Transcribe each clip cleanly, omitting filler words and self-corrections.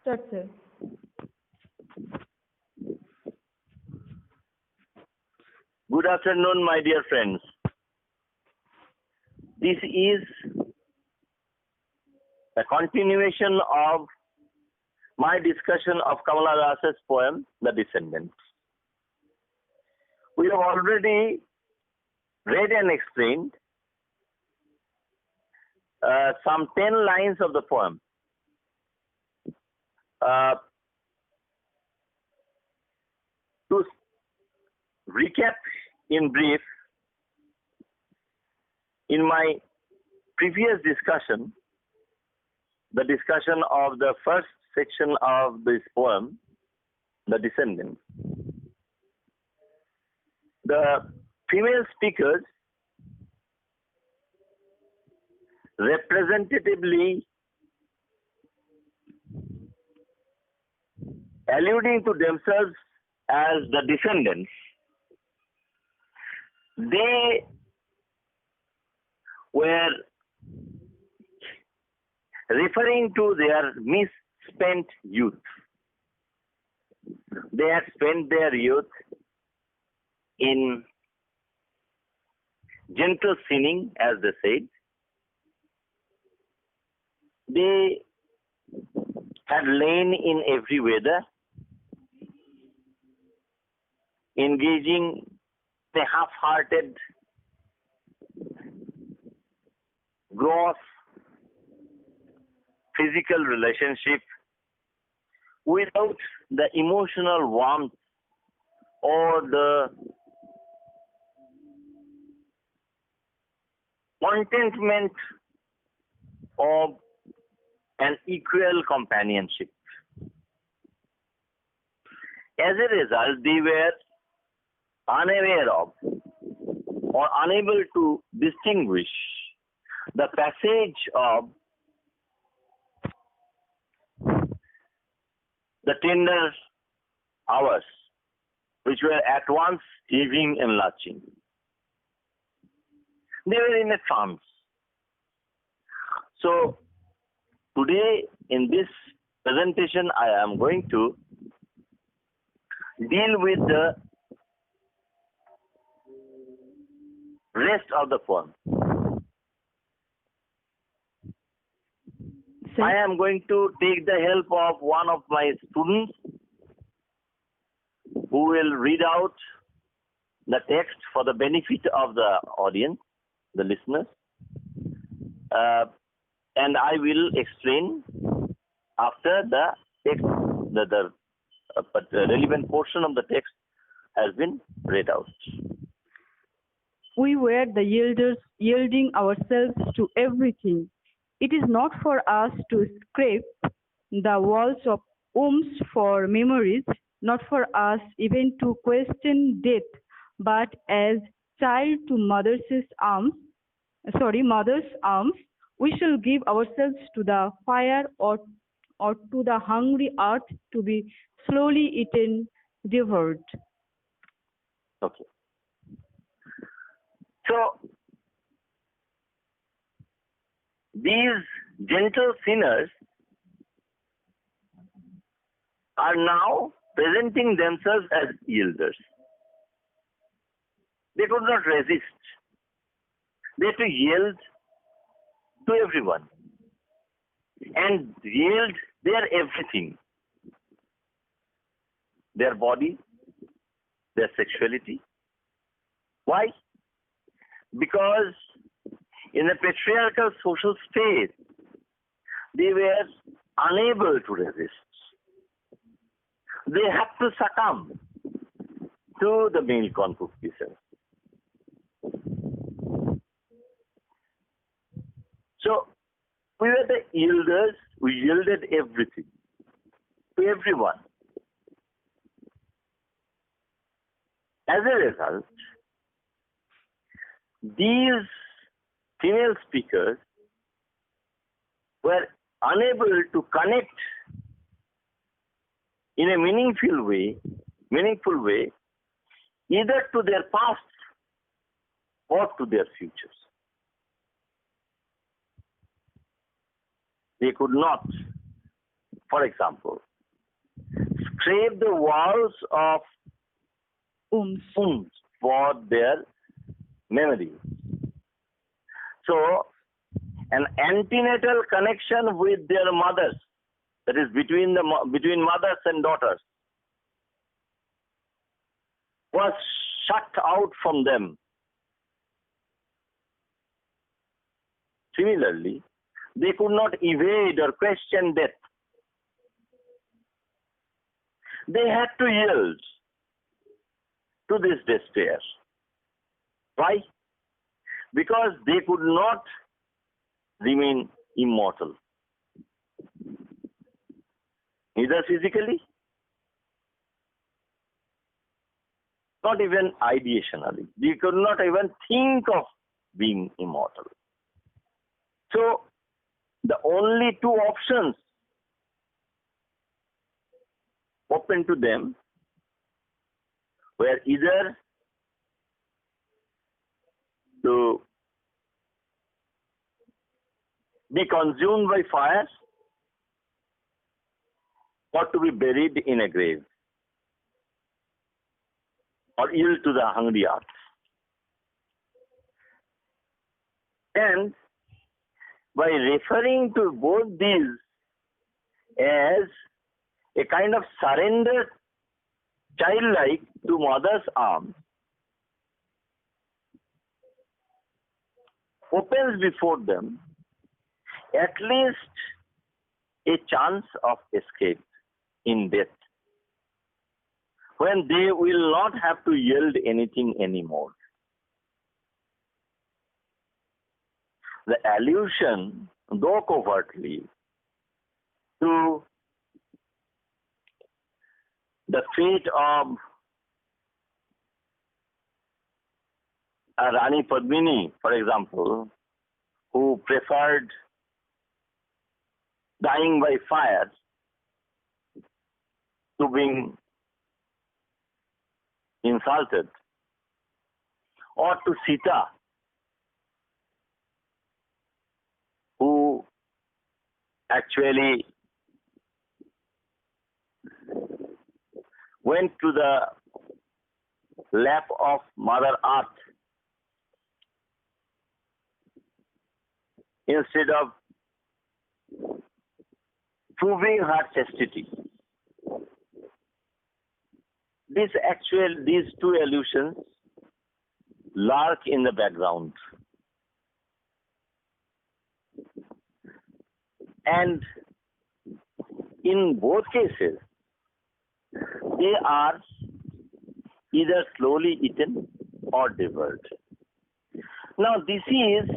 Start, sir. Good afternoon, my dear friends. This is a continuation of my discussion of Kamala Das's poem, The Descendants. We have already read and explained some 10 lines of the poem. To recap in brief, in my previous discussion, the discussion of the first section of this poem, The Descendants, the female speakers representatively alluding to themselves as the descendants, they were referring to their misspent youth. They had spent their youth in gentle sinning, as they said. They had lain in every weather, engaging in a half-hearted, gross physical relationship without the emotional warmth or the contentment of an equal companionship. As a result, they were unaware of or unable to distinguish the passage of the tender hours, which were at once heaving and lurching. They were in a trance. So, today in this presentation, I am going to deal with the rest of the poem. Sir. I am going to take the help of one of my students who will read out the text for the benefit of the audience, the listeners, and I will explain after the text, the relevant portion of the text has been read out. We were the yielders, yielding ourselves to everything. It is not for us to scrape the walls of wombs for memories, not for us even to question death, but as child to mother's arms, we shall give ourselves to the fire or to the hungry earth to be slowly eaten, devoured. Okay. So, these gentle sinners are now presenting themselves as yielders. They could not resist. They had to yield to everyone and yield their everything. Their body, their sexuality. Why? Because in a patriarchal social space, they were unable to resist. They had to succumb to the male concupiscence. So, we were the yielders, we yielded everything to everyone. As a result, these female speakers were unable to connect in a meaningful way, either to their past or to their futures. They could not for example, scrape the walls of wombs for their memory. So, an antenatal connection with their mothers, that is between mothers and daughters, was shut out from them. Similarly, they could not evade or question death. They had to yield to this despair. Why? Because they could not remain immortal, neither physically, not even ideationally. They could not even think of being immortal. So, the only two options open to them were either to be consumed by fire or to be buried in a grave or yield to the hungry earth. And by referring to both these as a kind of surrender, childlike to mother's arms, opens before them at least a chance of escape in death, when they will not have to yield anything anymore. The allusion, though covertly, to the fate of Rani Padmini, for example, who preferred dying by fire to being insulted, or to Sita, who actually went to the lap of Mother Earth instead of proving her chastity. These two allusions lurk in the background. And in both cases, they are either slowly eaten or devoured. Now, this is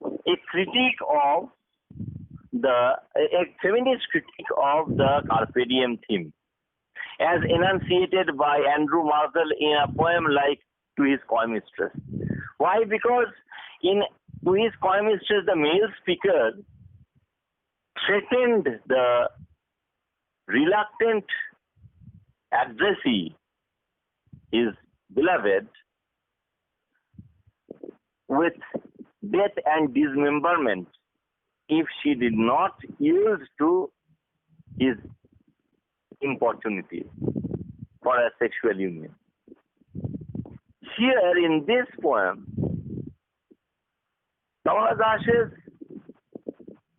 a critique of a feminist critique of the Carpe Diem theme, as enunciated by Andrew Marshall in a poem like To His Coy Mistress. Why? Because in To His Coy Mistress, the male speaker threatened the reluctant addressee, his beloved, with death and dismemberment if she did not yield to his importunity for a sexual union. Here in this poem, Kamala Das's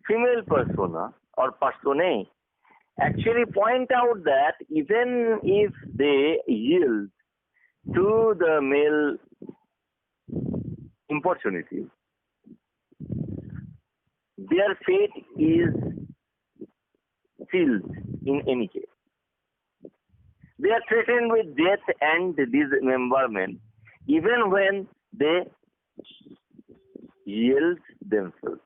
female persona or personae actually point out that even if they yield to the male importunity, their fate is sealed in any case. They are threatened with death and dismemberment even when they yield themselves.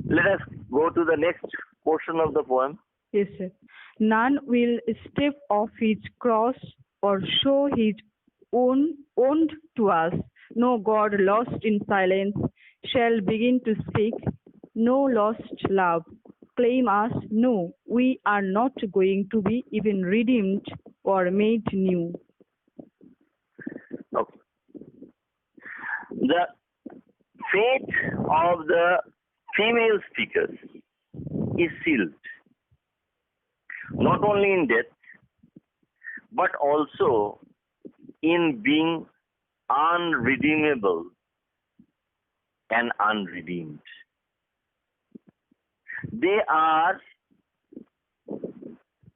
Let us go to the next portion of the poem. Yes, sir. None will step off his cross or show his own to us. No God lost in silence shall begin to speak. No lost love claim us. No, we are not going to be even redeemed or made new. Okay. The fate of the female speakers is sealed not only in death but also in being unredeemable and unredeemed. They are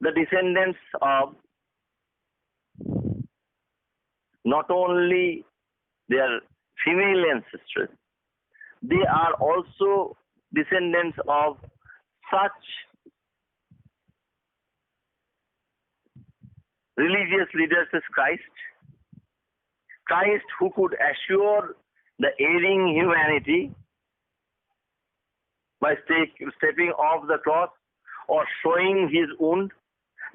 the descendants of not only their female ancestors, they are also descendants of such religious leaders as Christ who could assure the erring humanity by stepping off the cross or showing his wound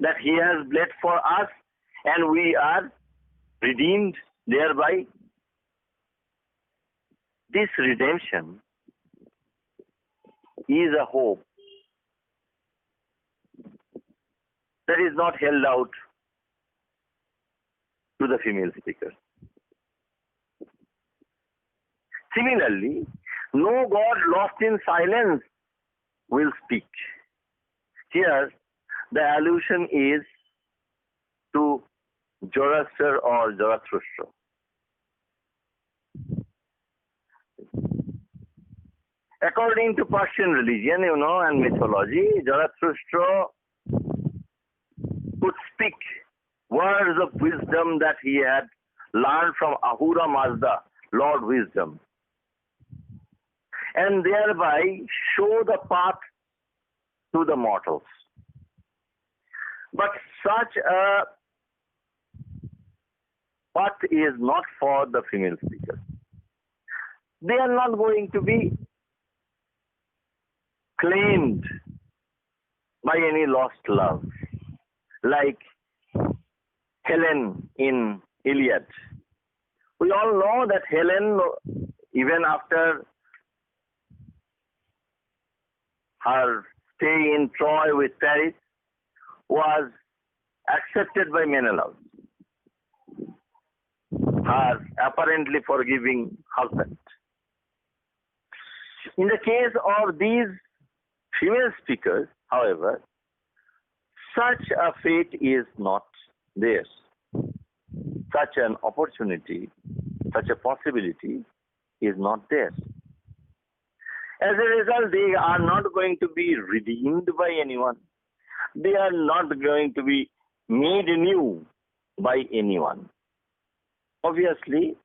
that he has bled for us and we are redeemed thereby. This redemption is a hope that is not held out to the female speakers. Similarly, no God lost in silence will speak. Here, the allusion is to Zoroaster or Zarathustra. According to Persian religion, and mythology, Zarathustra could speak words of wisdom that he had learned from Ahura Mazda, Lord Wisdom, and thereby show the path to the mortals. But such a path is not for the female speakers. They are not going to be claimed by any lost love, like Helen in Iliad. We all know that Helen, even after her stay in Troy with Paris, was accepted by Menelaus, her apparently forgiving husband. In the case of these female speakers, however, such a fate is not theirs. Such an opportunity, such a possibility is not theirs. As a result, they are not going to be redeemed by anyone. They are not going to be made new by anyone. Obviously,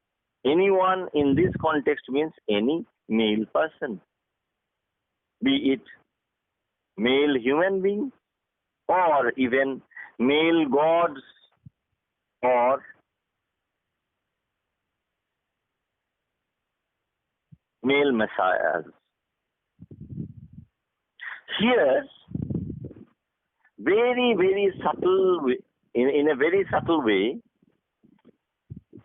anyone in this context means any male person, be it male human being or even male gods or male messiahs. Here, very subtle way, in a very subtle way,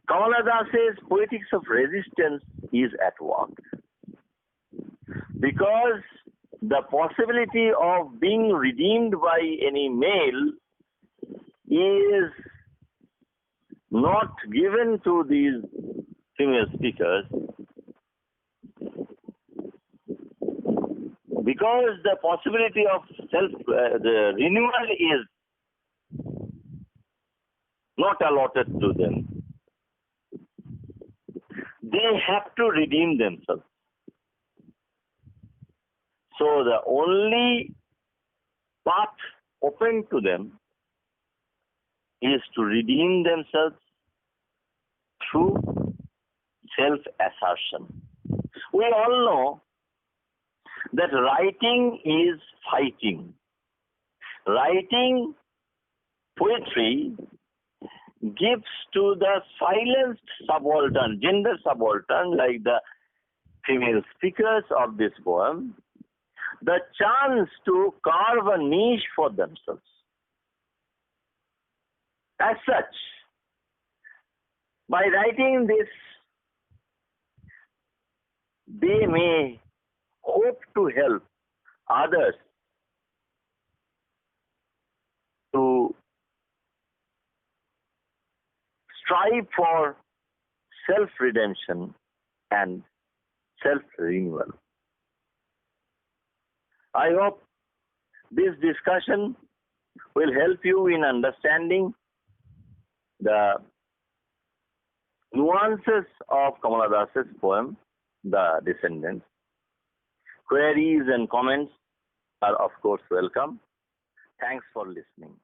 Kamala Das's poetics of resistance is at work. Because the possibility of being redeemed by any male is not given to these female speakers, because the possibility of the renewal is not allotted to them. They have to redeem themselves. So the only path open to them is to redeem themselves through self-assertion. We all know that writing is fighting. Writing poetry gives to the silenced subaltern, gender subaltern, like the female speakers of this poem, the chance to carve a niche for themselves. As such, by writing this, they may hope to help others to strive for self-redemption and self-renewal. I hope this discussion will help you in understanding the nuances of Kamala Das's poem, The Descendants. Queries and comments are, of course, welcome. Thanks for listening.